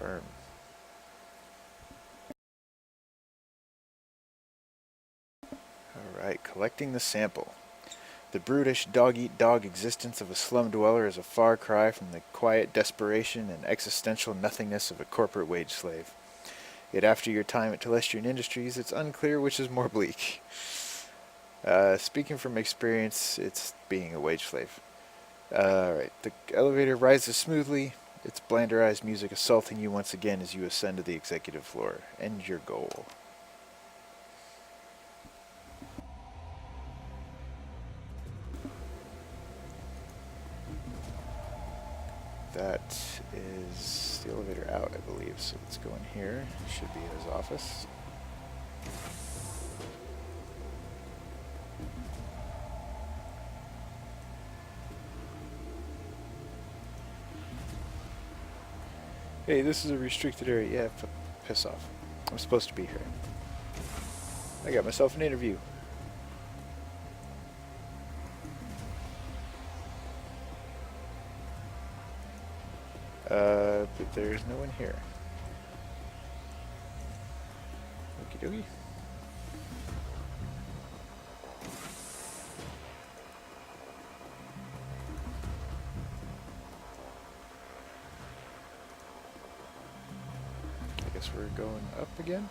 Confirm. Alright, collecting the sample. The brutish, dog-eat-dog existence of a slum dweller is a far cry from the quiet desperation and existential nothingness of a corporate wage slave. Yet after your time at Telestrian Industries, it's unclear which is more bleak. Speaking from experience, it's being a wage slave. Alright, the elevator rises smoothly, its blanderized music assaulting you once again as you ascend to the executive floor. End your goal. That is the elevator out, I believe. So let's go in here. Should be his office. Hey, this is a restricted area. Yeah, piss off. I'm supposed to be here. I got myself an interview. But there's no one here. Okie dokie. I guess we're going up again.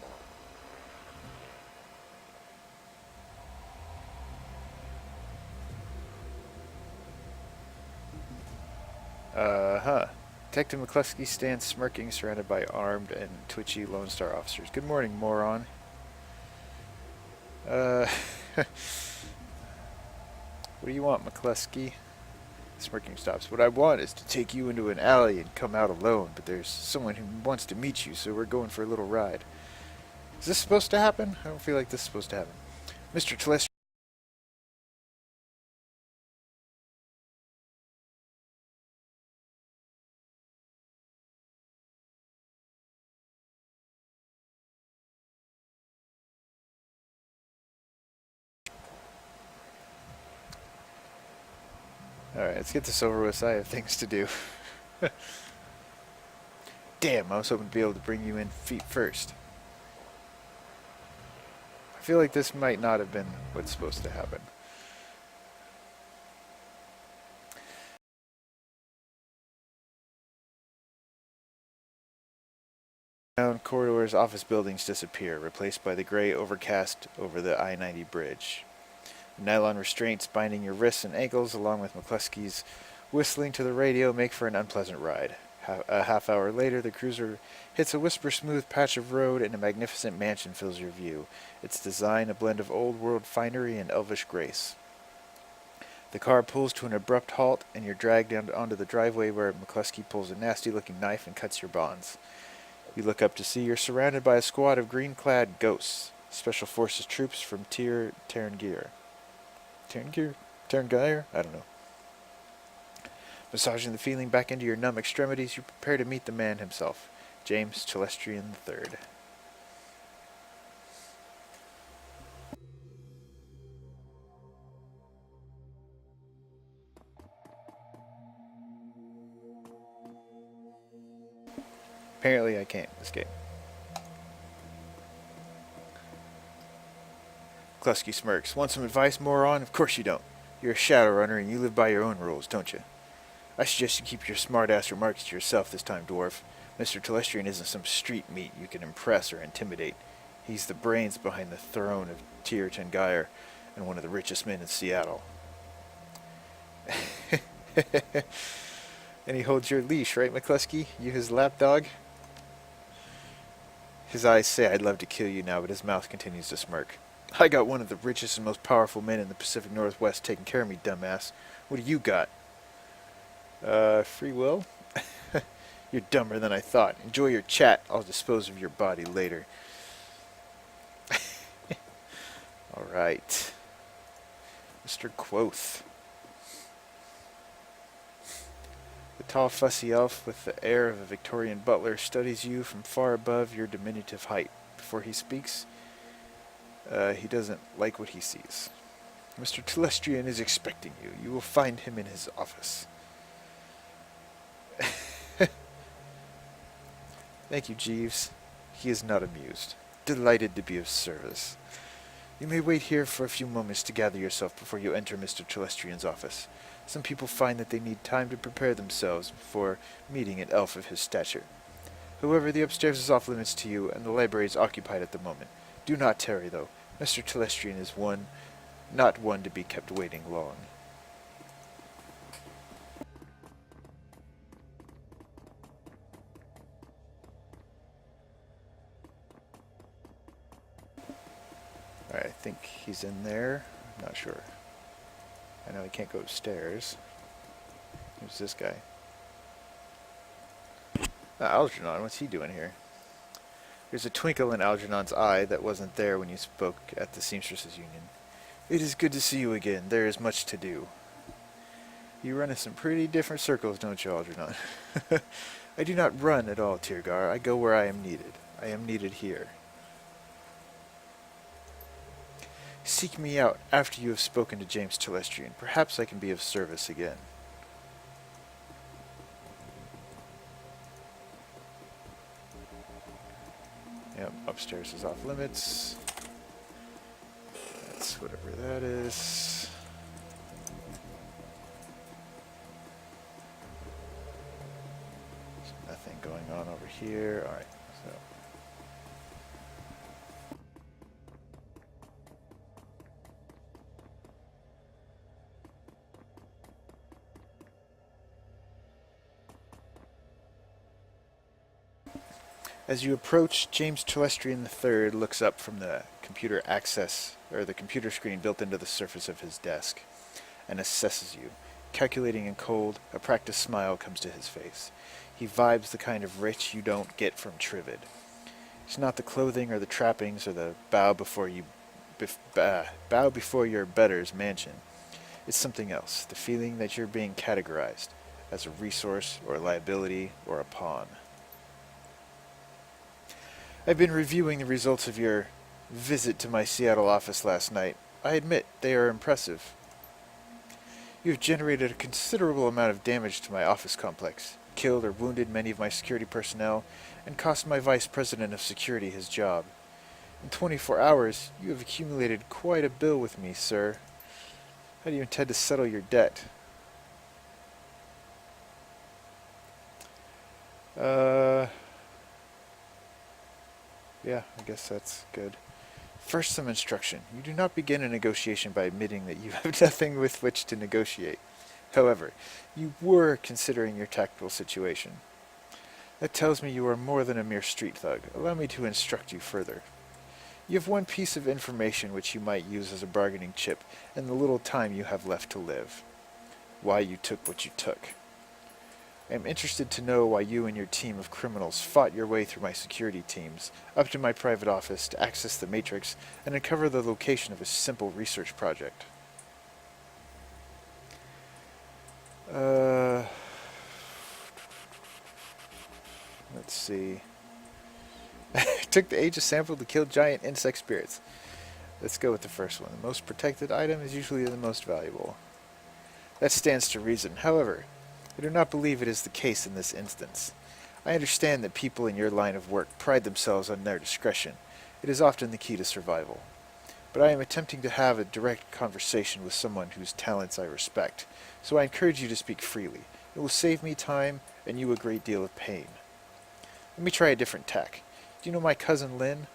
Uh-huh. Detective McCluskey stands smirking, surrounded by armed and twitchy Lone Star officers. Good morning, moron. What do you want, McCluskey? Smirking stops. What I want is to take you into an alley and come out alone, but there's someone who wants to meet you, so we're going for a little ride. Is this supposed to happen? I don't feel like this is supposed to happen. Mr. Telestri. Alright, let's get this over with. I have things to do. Damn, I was hoping to be able to bring you in feet first. I feel like this might not have been what's supposed to happen. Down corridors, office buildings disappear, replaced by the gray overcast over the I-90 bridge. The nylon restraints binding your wrists and ankles, along with McCluskey's whistling to the radio, make for an unpleasant ride. A half hour later, the cruiser hits a whisper-smooth patch of road and a magnificent mansion fills your view, its design a blend of old-world finery and elvish grace. The car pulls to an abrupt halt, and you're dragged down onto the driveway where McCluskey pulls a nasty-looking knife and cuts your bonds. You look up to see you're surrounded by a squad of green-clad ghosts, Special Forces troops from Terran Gear? I don't know. Massaging the feeling back into your numb extremities, you prepare to meet the man himself, James Telestrian III. Apparently I can't escape. Klusky smirks. Want some advice, moron? Of course you don't. You're a Shadowrunner and you live by your own rules, don't you? I suggest you keep your smart-ass remarks to yourself this time, dwarf. Mr. Telestrian isn't some street meat you can impress or intimidate. He's the brains behind the throne of Tyr Tengire and one of the richest men in Seattle. And he holds your leash, right, McCluskey? You his lapdog? His eyes say I'd love to kill you now, but his mouth continues to smirk. I got one of the richest and most powerful men in the Pacific Northwest taking care of me, dumbass. What do you got? Free will? You're dumber than I thought. Enjoy your chat. I'll dispose of your body later. Alright. Mr. Quoth. The tall, fussy elf with the air of a Victorian butler studies you from far above your diminutive height. Before he speaks, he doesn't like what he sees. Mr. Telestrian is expecting you. You will find him in his office. Thank you, Jeeves. He is not amused. Delighted to be of service. You may wait here for a few moments to gather yourself before you enter Mr. Telestrian's office. Some people find that they need time to prepare themselves before meeting an elf of his stature. However, the upstairs is off limits to you, and the library is occupied at the moment. Do not tarry, though. Mr. Telestrian is not one to be kept waiting long. Alright, I think he's in there. I'm not sure. I know he can't go upstairs. Who's this guy? Algernon, what's he doing here? There's a twinkle in Algernon's eye that wasn't there when you spoke at the Seamstresses Union. It is good to see you again. There is much to do. You run in some pretty different circles, don't you, Algernon? I do not run at all, Tirgar. I go where I am needed. I am needed here. Seek me out after you have spoken to James Telestrian. Perhaps I can be of service again. Yep, upstairs is off limits. That's whatever that is. There's nothing going on over here. Alright, so. As you approach, James Telestrian III looks up from the computer screen built into the surface of his desk, and assesses you. Calculating and cold, a practiced smile comes to his face. He vibes the kind of rich you don't get from Trivid. It's not the clothing or the trappings or the bow before your better's mansion. It's something else, the feeling that you're being categorized as a resource or a liability or a pawn. I've been reviewing the results of your visit to my Seattle office last night. I admit they are impressive. You have generated a considerable amount of damage to my office complex, killed or wounded many of my security personnel, and cost my vice president of security his job. In 24 hours, you have accumulated quite a bill with me, sir. How do you intend to settle your debt? Yeah, I guess that's good. First, some instruction. You do not begin a negotiation by admitting that you have nothing with which to negotiate. However, you were considering your tactical situation. That tells me you are more than a mere street thug. Allow me to instruct you further. You have one piece of information which you might use as a bargaining chip in the little time you have left to live. Why you took what you took. I am interested to know why you and your team of criminals fought your way through my security teams, up to my private office to access the Matrix and uncover the location of a simple research project. Let's see. Took the Aegis sample to kill giant insect spirits. Let's go with the first one. The most protected item is usually the most valuable. That stands to reason. However, I do not believe it is the case in this instance. I understand that people in your line of work pride themselves on their discretion. It is often the key to survival. But I am attempting to have a direct conversation with someone whose talents I respect, so I encourage you to speak freely. It will save me time and you a great deal of pain. Let me try a different tack. Do you know my cousin Lynn?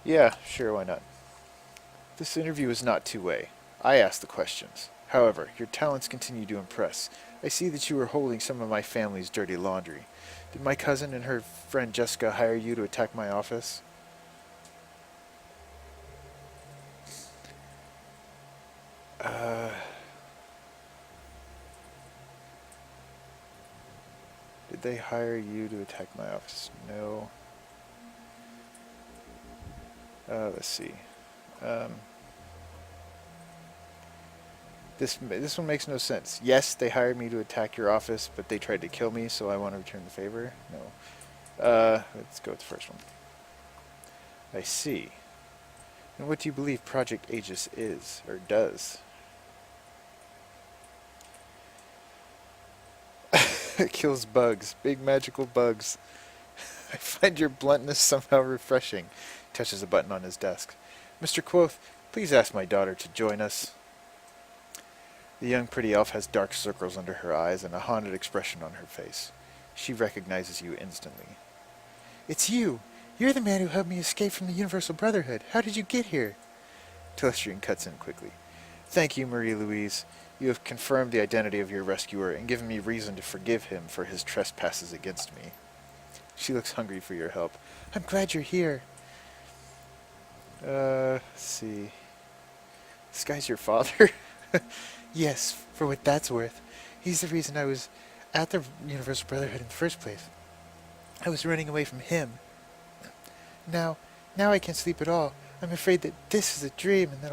Yeah, sure, why not? This interview is not two-way. I ask the questions. However, your talents continue to impress. I see that you are holding some of my family's dirty laundry. Did my cousin and her friend Jessica hire you to attack my office? Did they hire you to attack my office? No. Let's see. This one makes no sense. Yes, they hired me to attack your office, but they tried to kill me, so I want to return the favor. No. Let's go with the first one. I see. And what do you believe Project Aegis is, or does? It kills bugs. Big magical bugs. I find your bluntness somehow refreshing. He touches a button on his desk. Mr. Quoth, please ask my daughter to join us. The young pretty elf has dark circles under her eyes and a haunted expression on her face. She recognizes you instantly. It's you! You're the man who helped me escape from the Universal Brotherhood. How did you get here? Telestrian cuts in quickly. Thank you, Marie-Louise. You have confirmed the identity of your rescuer and given me reason to forgive him for his trespasses against me. She looks hungry for your help. I'm glad you're here. Let's see. This guy's your father? Yes, for what that's worth. He's the reason I was at the Universal Brotherhood in the first place. I was running away from him. Now I can't sleep at all. I'm afraid that this is a dream and that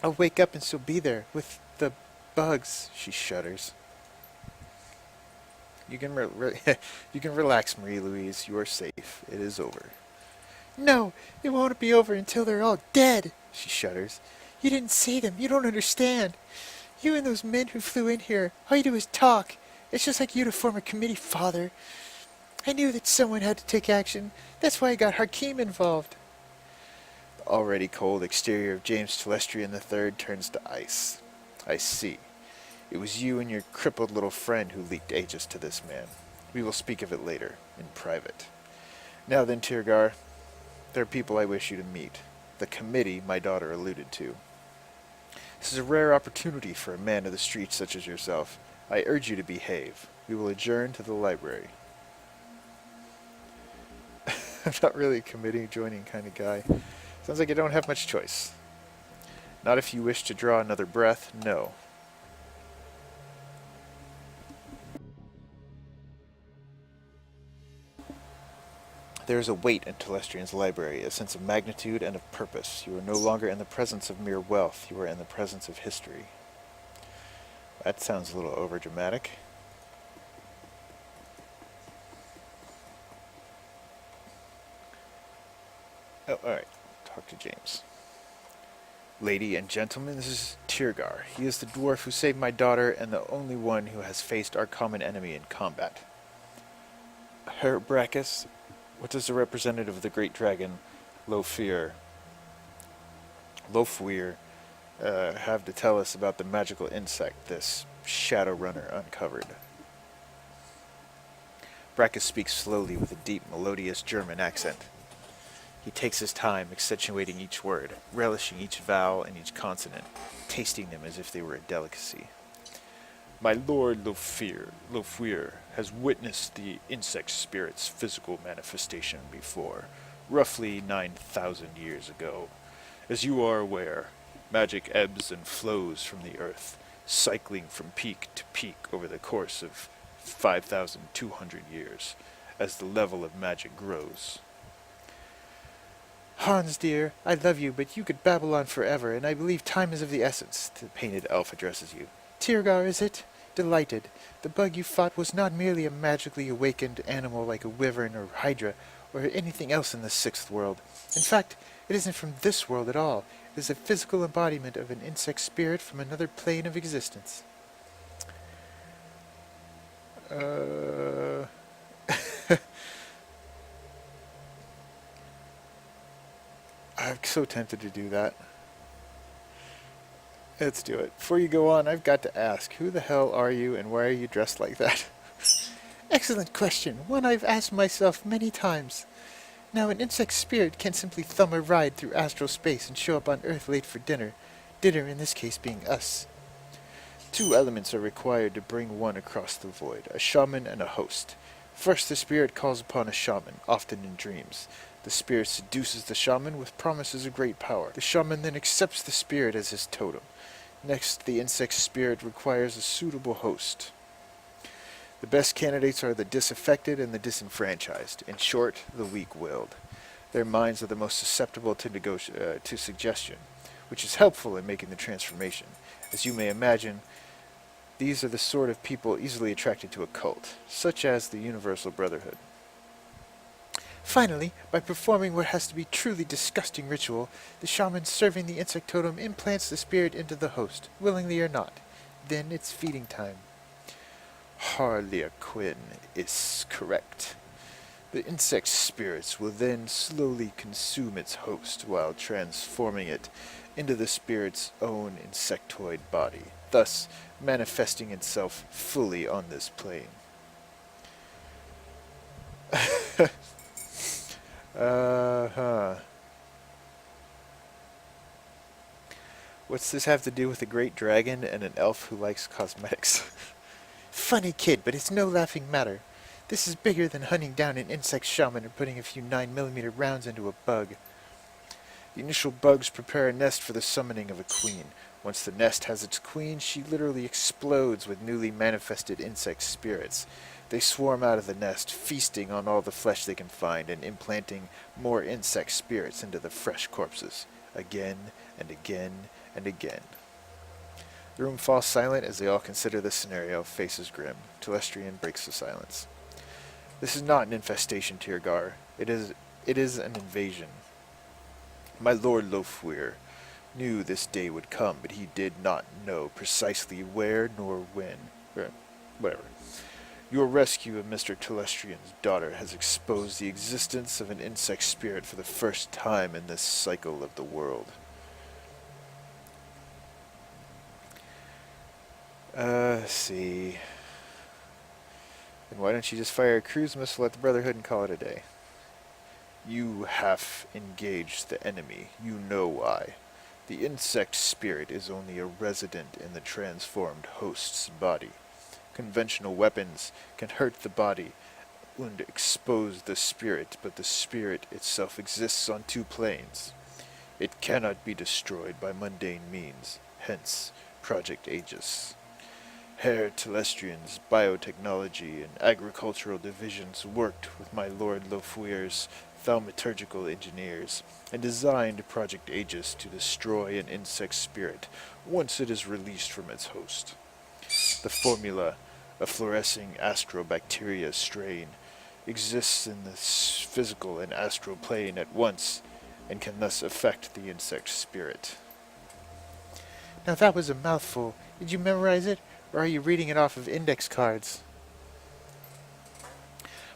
I'll wake up and still be there with the bugs. She shudders. You can you can relax, Marie-Louise. You are safe. It is over. No, it won't be over until they're all dead. She shudders. You didn't see them. You don't understand. You and those men who flew in here, all you do is talk. It's just like you to form a committee, Father. I knew that someone had to take action. That's why I got Hakim involved. The already cold exterior of James Telestrian III turns to ice. I see. It was you and your crippled little friend who leaked Aegis to this man. We will speak of it later, in private. Now then, Tirgar, there are people I wish you to meet. The committee my daughter alluded to. This is a rare opportunity for a man of the streets such as yourself. I urge you to behave. We will adjourn to the library. I'm not really a committee joining kind of guy. Sounds like you don't have much choice. Not if you wish to draw another breath, no. There is a weight in Telestrian's library, a sense of magnitude and of purpose. You are no longer in the presence of mere wealth, you are in the presence of history. That sounds a little overdramatic. Oh, alright. Talk to James. Lady and gentlemen, this is Tirgar. He is the dwarf who saved my daughter and the only one who has faced our common enemy in combat. Herr Brachus, what does the representative of the great dragon, Lofweir, have to tell us about the magical insect this Shadowrunner uncovered? Brachus speaks slowly with a deep, melodious German accent. He takes his time, accentuating each word, relishing each vowel and each consonant, tasting them as if they were a delicacy. My lord Lofweir has witnessed the insect spirit's physical manifestation before, roughly 9,000 years ago. As you are aware, magic ebbs and flows from the earth, cycling from peak to peak over the course of 5,200 years, as the level of magic grows. Hans, dear, I love you, but you could babble on forever, and I believe time is of the essence. The painted elf addresses you. Tirgar, is it? Delighted. The bug you fought was not merely a magically awakened animal like a wyvern or hydra, or anything else in the sixth world. In fact, it isn't from this world at all. It is a physical embodiment of an insect spirit from another plane of existence. I'm so tempted to do that. Let's do it. Before you go on, I've got to ask, who the hell are you and why are you dressed like that? Excellent question, one I've asked myself many times. Now, an insect spirit can't simply thumb a ride through astral space and show up on Earth late for dinner. Dinner, in this case, being us. Two elements are required to bring one across the void, a shaman and a host. First, the spirit calls upon a shaman, often in dreams. The spirit seduces the shaman with promises of great power. The shaman then accepts the spirit as his totem. Next, the insect spirit requires a suitable host. The best candidates are the disaffected and the disenfranchised. In short, the weak-willed. Their minds are the most susceptible to suggestion, which is helpful in making the transformation. As you may imagine, these are the sort of people easily attracted to a cult, such as the Universal Brotherhood. Finally, by performing what has to be truly disgusting ritual, the shaman serving the insect totem implants the spirit into the host, willingly or not. Then it's feeding time. Harlequin is correct. The insect spirits will then slowly consume its host while transforming it into the spirit's own insectoid body, thus manifesting itself fully on this plane. Uh-huh. What's this have to do with a great dragon and an elf who likes cosmetics? Funny kid, but it's no laughing matter. This is bigger than hunting down an insect shaman or putting a few 9mm rounds into a bug. The initial bugs prepare a nest for the summoning of a queen. Once the nest has its queen, she literally explodes with newly manifested insect spirits. They swarm out of the nest, feasting on all the flesh they can find and implanting more insect spirits into the fresh corpses, again and again and again. The room falls silent as they all consider the scenario. Faces grim. Telestrian breaks the silence. This is not an infestation, Tyrgar. It is an invasion. My Lord Lofweir knew this day would come, but he did not know precisely where nor when. Whatever. Your rescue of Mr. Telestrian's daughter has exposed the existence of an insect spirit for the first time in this cycle of the world. Let's see. Then why don't you just fire a cruise missile at the Brotherhood and call it a day? You have engaged the enemy. You know why. The insect spirit is only a resident in the transformed host's body. Conventional weapons can hurt the body and expose the spirit, but the spirit itself exists on two planes. It cannot be destroyed by mundane means, hence Project Aegis. Herr Telestrian's biotechnology and agricultural divisions worked with my Lord Lofweir's thaumaturgical engineers and designed Project Aegis to destroy an insect spirit once it is released from its host. The formula, a fluorescing astrobacteria strain, exists in the physical and astral plane at once and can thus affect the insect spirit. Now that was a mouthful. Did you memorize it, or are you reading it off of index cards?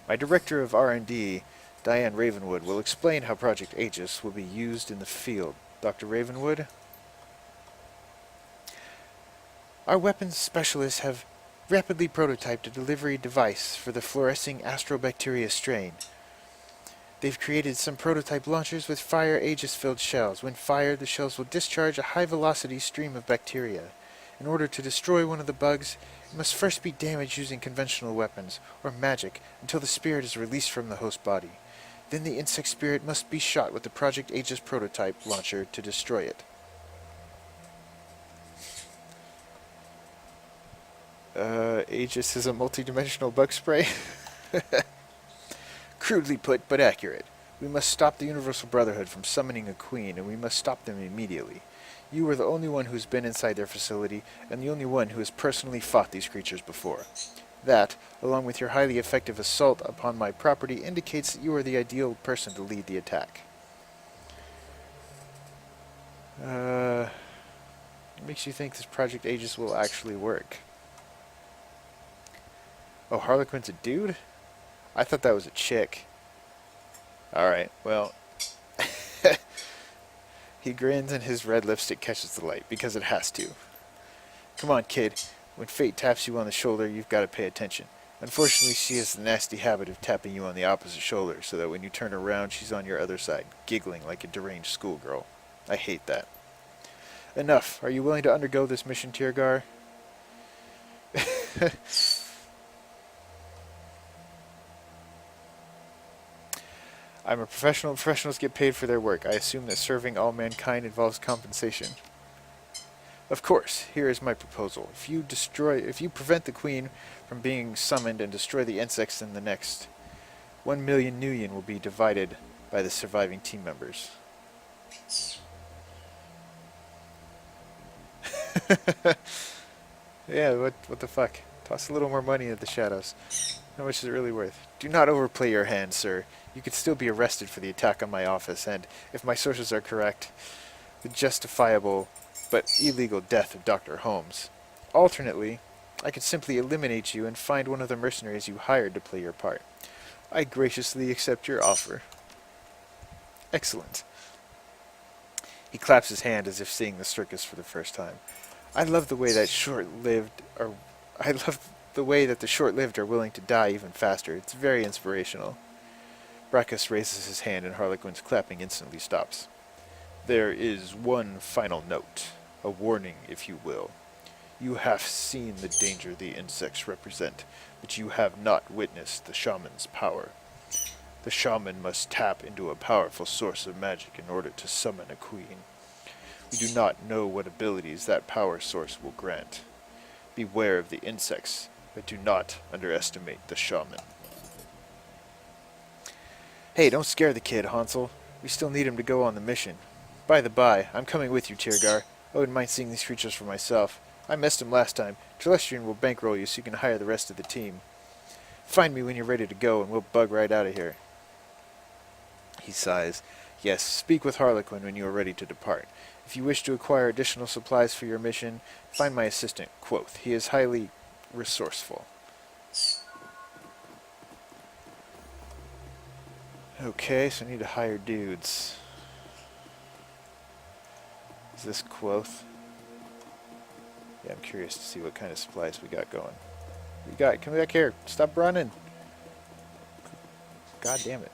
My director of R&D, Diane Ravenwood, will explain how Project Aegis will be used in the field. Dr. Ravenwood? Our weapons specialists have rapidly prototyped a delivery device for the fluorescing astrobacteria strain. They've created some prototype launchers with fire Aegis-filled shells. When fired, the shells will discharge a high-velocity stream of bacteria. In order to destroy one of the bugs, it must first be damaged using conventional weapons, or magic, until the spirit is released from the host body. Then the insect spirit must be shot with the Project Aegis prototype launcher to destroy it. Aegis is a multi-dimensional bug spray? Crudely put, but accurate. We must stop the Universal Brotherhood from summoning a queen, and we must stop them immediately. You are the only one who's been inside their facility, and the only one who has personally fought these creatures before. That, along with your highly effective assault upon my property, indicates that you are the ideal person to lead the attack. What makes you think this Project Aegis will actually work? Oh, Harlequin's a dude? I thought that was a chick. Alright, well... He grins and his red lipstick catches the light, because it has to. Come on, kid. When fate taps you on the shoulder, you've got to pay attention. Unfortunately, she has the nasty habit of tapping you on the opposite shoulder, so that when you turn around, she's on your other side, giggling like a deranged schoolgirl. I hate that. Enough. Are you willing to undergo this mission, Tyrgar? I'm a professional. Professionals get paid for their work. I assume that serving all mankind involves compensation. Of course, here is my proposal. If you prevent the queen from being summoned and destroy the insects in the next, 1 million Nuyen will be divided by the surviving team members. Yeah, what the fuck? Toss a little more money at the shadows. How much is it really worth? Do not overplay your hand, sir. You could still be arrested for the attack on my office, and, if my sources are correct, the justifiable but illegal death of Dr. Holmes. Alternately, I could simply eliminate you and find one of the mercenaries you hired to play your part. I graciously accept your offer. Excellent. He claps his hand as if seeing the circus for the first time. I love the way that I love the way that the short-lived are willing to die even faster. It's very inspirational. Brachus raises his hand and Harlequin's clapping instantly stops. There is one final note, a warning, if you will. You have seen the danger the insects represent, but you have not witnessed the shaman's power. The shaman must tap into a powerful source of magic in order to summon a queen. We do not know what abilities that power source will grant. Beware of the insects, but do not underestimate the shaman. Hey, don't scare the kid, Hansel. We still need him to go on the mission. By the by, I'm coming with you, Tirgar. I wouldn't mind seeing these creatures for myself. I missed him last time. Telestrian will bankroll you so you can hire the rest of the team. Find me when you're ready to go, and we'll bug right out of here. He sighs. Yes, speak with Harlequin when you are ready to depart. If you wish to acquire additional supplies for your mission, find my assistant, Quoth. He is highly resourceful. Okay, so I need to hire dudes. Is this Quoth? Yeah, I'm curious to see what kind of supplies we got going. We got, come back here. Stop running. God damn it.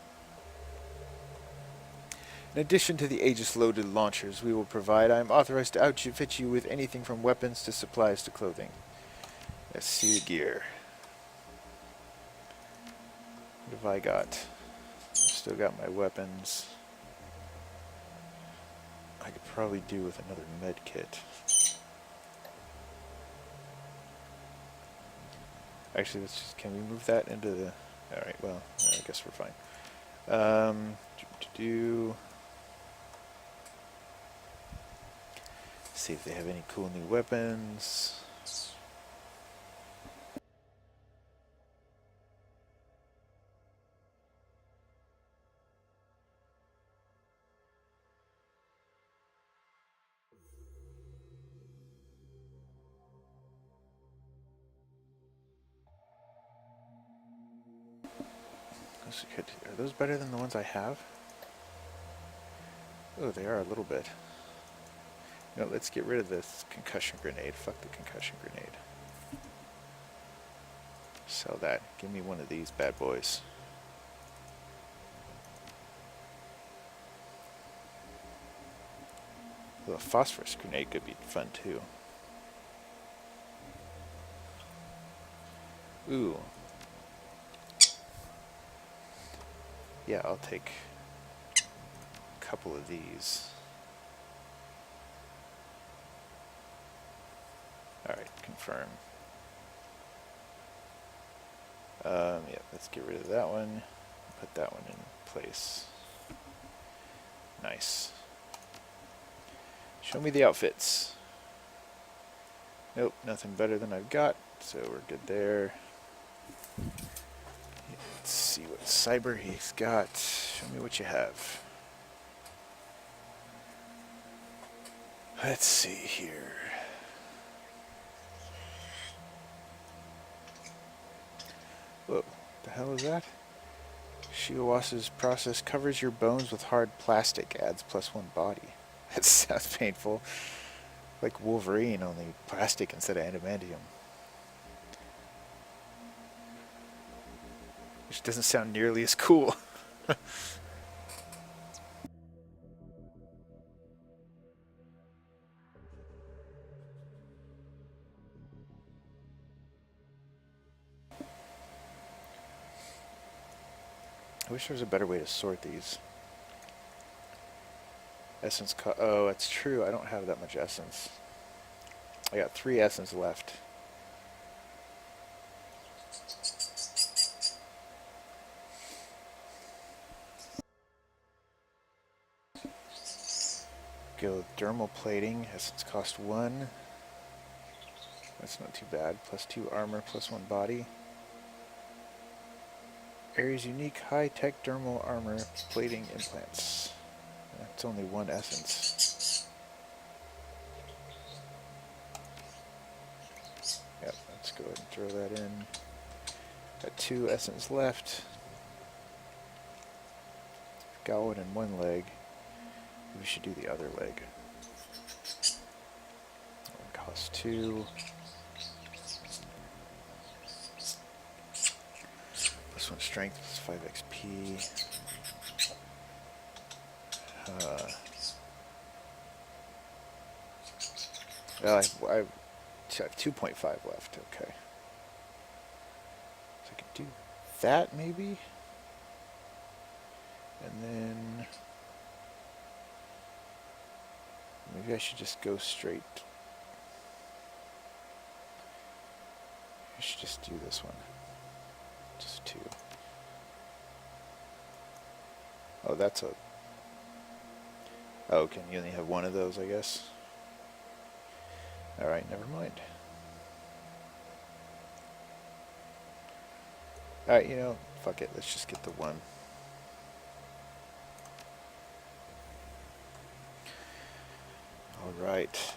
In addition to the Aegis-loaded launchers we will provide, I am authorized to outfit you with anything from weapons to supplies to clothing. Let's see the gear. What have I got? I've still got my weapons. I could probably do with another med kit. Actually, let's just, can we move that into the... Alright, well, I guess we're fine. See if they have any cool new weapons. Are those better than the ones I have? Oh, they are a little bit. No, let's get rid of this concussion grenade. Fuck the concussion grenade. Sell that. Give me one of these bad boys. Well, a phosphorus grenade could be fun too. Ooh. Yeah, I'll take a couple of these. Alright, confirm. Yeah, let's get rid of that one. Put that one in place. Nice. Show me the outfits. Nope, nothing better than I've got, so we're good there. Let's see what cyber he's got. Show me what you have. Let's see here. Whoa, the hell is that? Shiawas's process covers your bones with hard plastic, adds +1 body. That sounds painful. Like Wolverine, only plastic instead of adamantium. Which doesn't sound nearly as cool. I wish there was a better way to sort these. Essence oh, that's true. I don't have that much essence. I got 3 essence left. Go dermal plating. Essence cost 1. That's not too bad. +2 armor, +1 body. Ares unique high-tech dermal armor plating implants. That's only 1 essence. Yep, that's let's go ahead and throw that in. Got 2 essence left. Got one in one leg. We should do the other leg. That one costs 2. This one's strength is 5 XP. Well, I have 2.5 left. Okay. So I could do that maybe. And then maybe I should just go straight. I should just do this one. Just 2. Oh, that's a... Oh, can you only have one of those, I guess? Alright, never mind. Alright, you know, fuck it. Let's just get the one. Alright.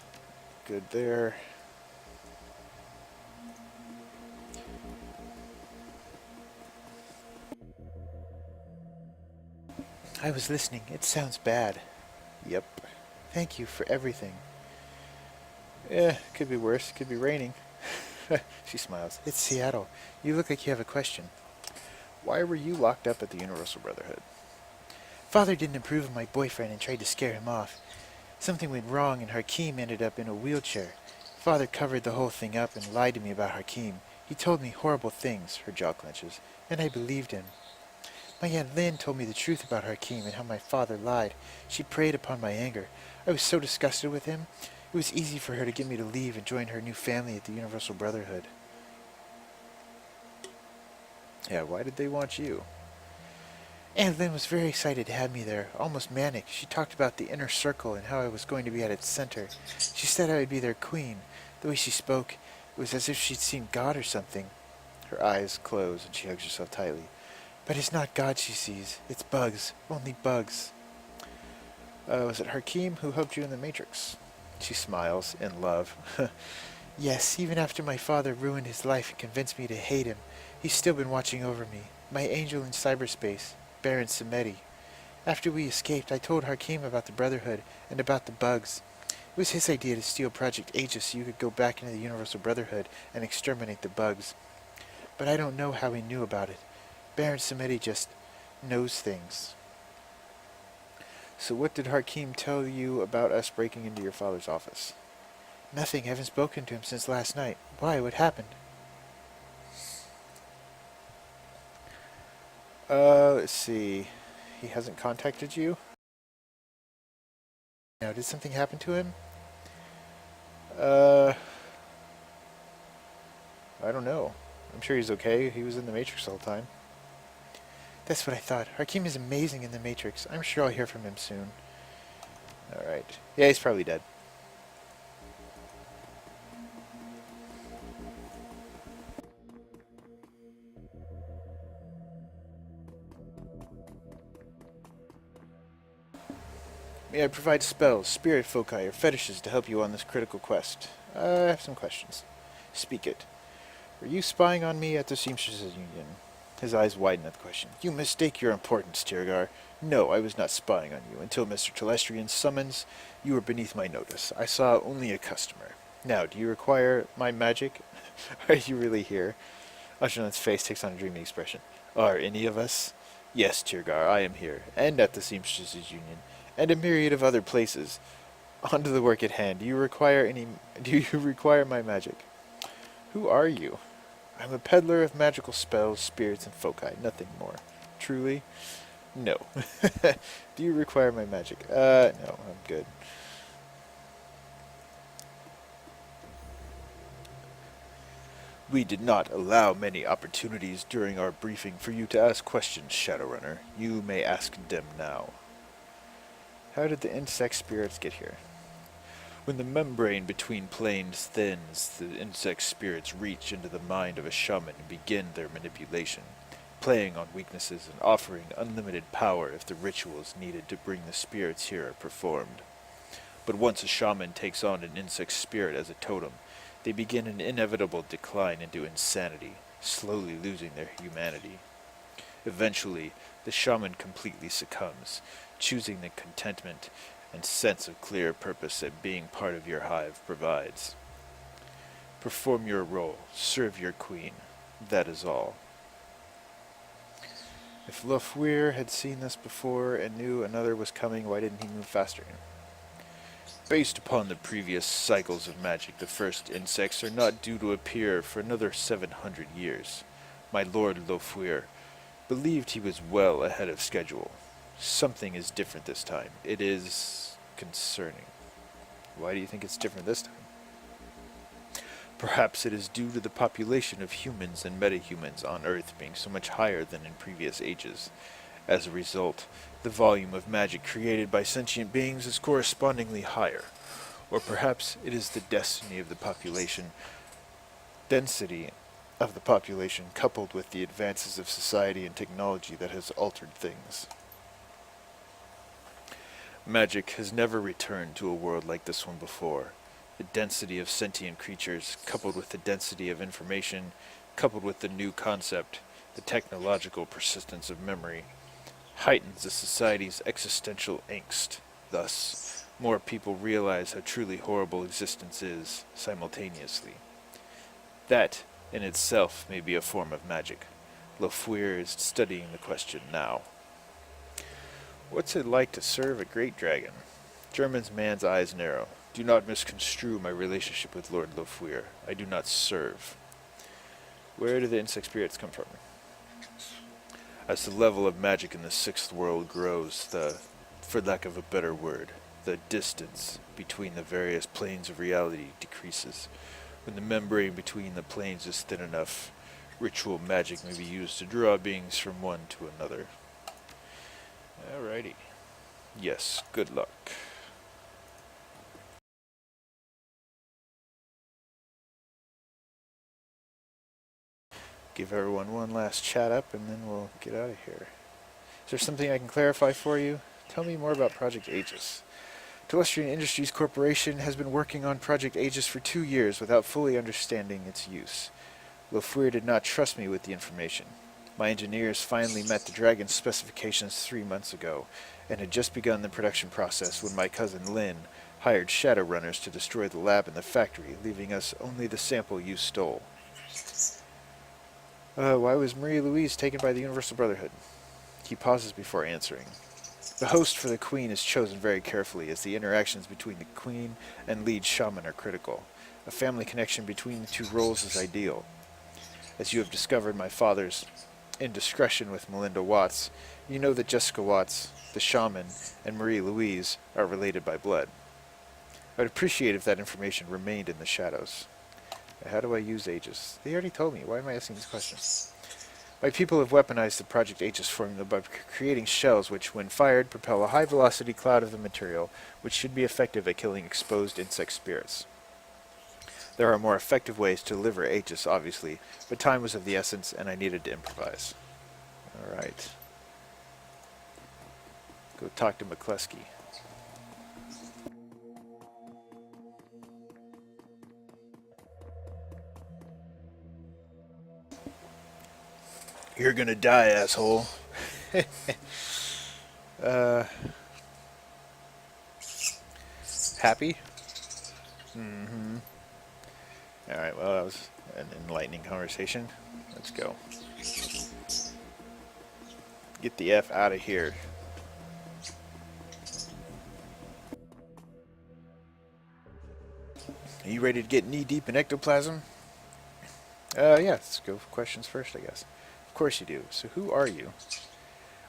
Good there. I was listening. It sounds bad. Yep. Thank you for everything. Could be worse. Could be raining. She smiles. It's Seattle. You look like you have a question. Why were you locked up at the Universal Brotherhood? Father didn't approve of my boyfriend and tried to scare him off. Something went wrong and Hakeem ended up in a wheelchair. Father covered the whole thing up and lied to me about Hakeem. He told me horrible things, her jaw clenches, and I believed him. My Aunt Lynn told me the truth about Hakeem and how my father lied. She preyed upon my anger. I was so disgusted with him. It was easy for her to get me to leave and join her new family at the Universal Brotherhood. Yeah, why did they want you? Aunt Lynn was very excited to have me there, almost manic. She talked about the inner circle and how I was going to be at its center. She said I would be their queen. The way she spoke, it was as if she'd seen God or something. Her eyes close and she hugs herself tightly. But it's not God she sees. It's bugs. Only bugs. Was it Hakeem who helped you in the Matrix? She smiles, in love. Yes, even after my father ruined his life and convinced me to hate him, he's still been watching over me. My angel in cyberspace, Baron Samedi. After we escaped, I told Hakeem about the Brotherhood and about the bugs. It was his idea to steal Project Aegis so you could go back into the Universal Brotherhood and exterminate the bugs. But I don't know how he knew about it. Baron Samedi just knows things. So what did Hakeem tell you about us breaking into your father's office? Nothing. I haven't spoken to him since last night. Why? What happened? Let's see. He hasn't contacted you? Now, did something happen to him? I don't know. I'm sure he's okay. He was in the Matrix all the time. That's what I thought. Hakeem is amazing in the Matrix. I'm sure I'll hear from him soon. Alright. Yeah, he's probably dead. May I provide spells, spirit foci, or fetishes to help you on this critical quest? I have some questions. Speak it. Were you spying on me at the Seamstresses Union? His eyes widen at the question. You mistake your importance, Tirgar. No, I was not spying on you. Until Mr. Telestrian's summons, you were beneath my notice. I saw only a customer. Now, do you require my magic? Are you really here? Ushan's face takes on a dreamy expression. Are any of us? Yes, Tirgar, I am here, and at the Seamstresses Union, and a myriad of other places. On to the work at hand. Do you require my magic? Who are you? I'm a peddler of magical spells, spirits, and foci, nothing more. Truly? No. Do you require my magic? No, I'm good. We did not allow many opportunities during our briefing for you to ask questions, Shadowrunner. You may ask them now. How did the insect spirits get here? When the membrane between planes thins, the insect spirits reach into the mind of a shaman and begin their manipulation, playing on weaknesses and offering unlimited power if the rituals needed to bring the spirits here are performed. But once a shaman takes on an insect spirit as a totem, They begin an inevitable decline into insanity, slowly losing their humanity. Eventually, the shaman completely succumbs, choosing the contentment and sense of clear purpose that being part of your hive provides. Perform your role, serve your queen. That is all. If Lofweir had seen this before and knew another was coming, why didn't he move faster? Based upon the previous cycles of magic, the first insects are not due to appear for another 700 years. My lord Lofweir believed he was well ahead of schedule. Something is different this time. It is concerning. Why do you think it's different this time? Perhaps it is due to the population of humans and metahumans on Earth being so much higher than in previous ages. As a result, the volume of magic created by sentient beings is correspondingly higher. Or perhaps it is the density of the population coupled with the advances of society and technology that has altered things. Magic has never returned to a world like this one before. The density of sentient creatures, coupled with the density of information, coupled with the new concept, the technological persistence of memory, heightens the society's existential angst. Thus, more people realize how truly horrible existence is, simultaneously. That, in itself, may be a form of magic. Lofweir is studying the question now. What's it like to serve a great dragon? German's man's eyes narrow. Do not misconstrue my relationship with Lord Lofweir. I do not serve. Where do the insect spirits come from? As the level of magic in the sixth world grows, for lack of a better word, the distance between the various planes of reality decreases. When the membrane between the planes is thin enough, ritual magic may be used to draw beings from one to another. Alrighty. Yes, good luck. Give everyone one last chat up and then we'll get out of here. Is there something I can clarify for you? Tell me more about Project Aegis. Telestrian Industries Corporation has been working on Project Aegis for 2 years without fully understanding its use. Lofweir did not trust me with the information. My engineers finally met the Dragon's specifications 3 months ago, and had just begun the production process when my cousin Lynn hired Shadowrunners to destroy the lab and the factory, leaving us only the sample you stole. Why was Marie-Louise taken by the Universal Brotherhood? He pauses before answering. The host for the Queen is chosen very carefully, as the interactions between the Queen and lead shaman are critical. A family connection between the two roles is ideal. As you have discovered my father's indiscretion with Melinda Watts, you know that Jessica Watts, the shaman, and Marie-Louise are related by blood. I would appreciate if that information remained in the shadows. How do I use Aegis? They already told me. Why am I asking these questions? My people have weaponized the Project Aegis formula by creating shells which, when fired, propel a high-velocity cloud of the material, which should be effective at killing exposed insect spirits. There are more effective ways to deliver Aegis, obviously, but time was of the essence, and I needed to improvise. Alright. Go talk to McCluskey. You're gonna die, asshole. Happy? Mm-hmm. Alright, well, that was an enlightening conversation. Let's go. Get the F out of here. Are you ready to get knee-deep in ectoplasm? Yeah, let's go for questions first, I guess. Of course you do. So who are you?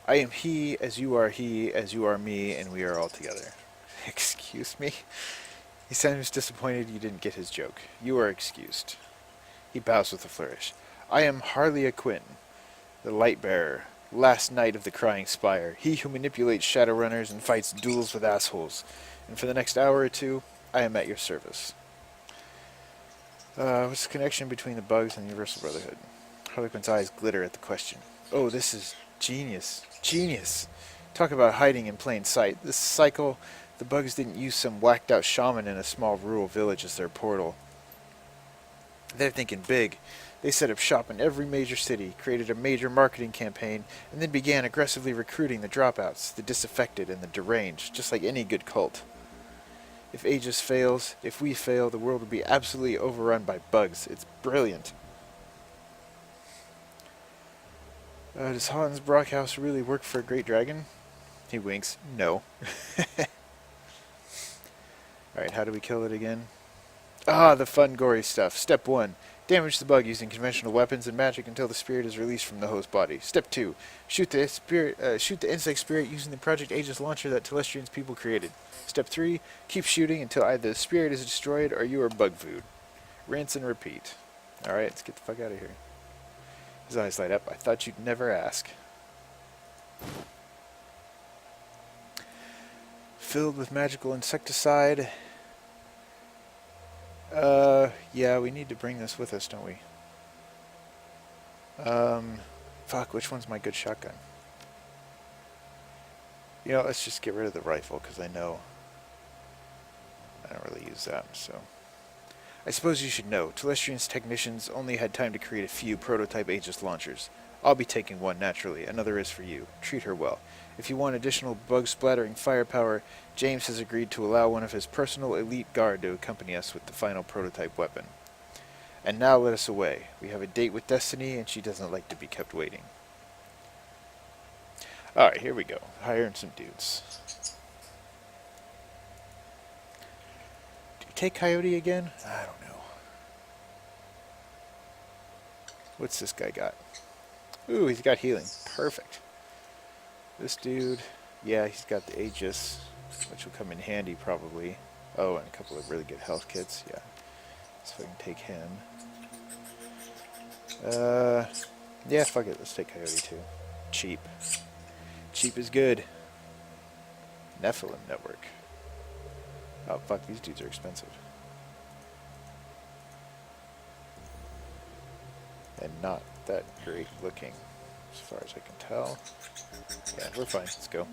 I am he, as you are me, and we are all together. Excuse me? He seems disappointed you didn't get his joke. You are excused. He bows with a flourish. I am Harley Quinn, the Lightbearer, last knight of the Crying Spire, he who manipulates Shadowrunners and fights duels with assholes. And for the next hour or two, I am at your service. What's the connection between the bugs and the Universal Brotherhood? Harley Quinn's eyes glitter at the question. Oh, this is genius. Genius. Talk about hiding in plain sight. This cycle, the bugs didn't use some whacked out shaman in a small rural village as their portal. They're thinking big. They set up shop in every major city, created a major marketing campaign, and then began aggressively recruiting the dropouts, the disaffected, and the deranged, just like any good cult. If Aegis fails, if we fail, the world will be absolutely overrun by bugs. It's brilliant. Does Hans Brockhaus really work for a great dragon? He winks. No. Alright, how do we kill it again? Ah, the fun, gory stuff. Step 1. Damage the bug using conventional weapons and magic until the spirit is released from the host body. Step 2. Shoot the insect spirit using the Project Aegis launcher that Telestrian's people created. Step 3. Keep shooting until either the spirit is destroyed or you are bug food. Rinse and repeat. Alright, let's get the fuck out of here. His eyes light up. I thought you'd never ask. Filled with magical insecticide. Yeah, we need to bring this with us, don't we? Fuck, which one's my good shotgun? You know, let's just get rid of the rifle, because I know I don't really use that, so... I suppose you should know, Telestrian's technicians only had time to create a few prototype Aegis launchers. I'll be taking one, naturally. Another is for you. Treat her well. If you want additional bug-splattering firepower, James has agreed to allow one of his personal elite guard to accompany us with the final prototype weapon. And now let us away. We have a date with Destiny, and she doesn't like to be kept waiting. Alright, here we go. Hiring some dudes. Do you take Coyote again? I don't know. What's this guy got? Ooh, he's got healing. Perfect. This dude, yeah, he's got the Aegis, which will come in handy probably. Oh, and a couple of really good health kits, yeah. So I can take him. Yeah, fuck it, let's take Coyote too. Cheap. Cheap is good. Nephilim Network. Oh, fuck, these dudes are expensive. And not that great looking, as far as I can tell. Yeah, we're fine. Let's go.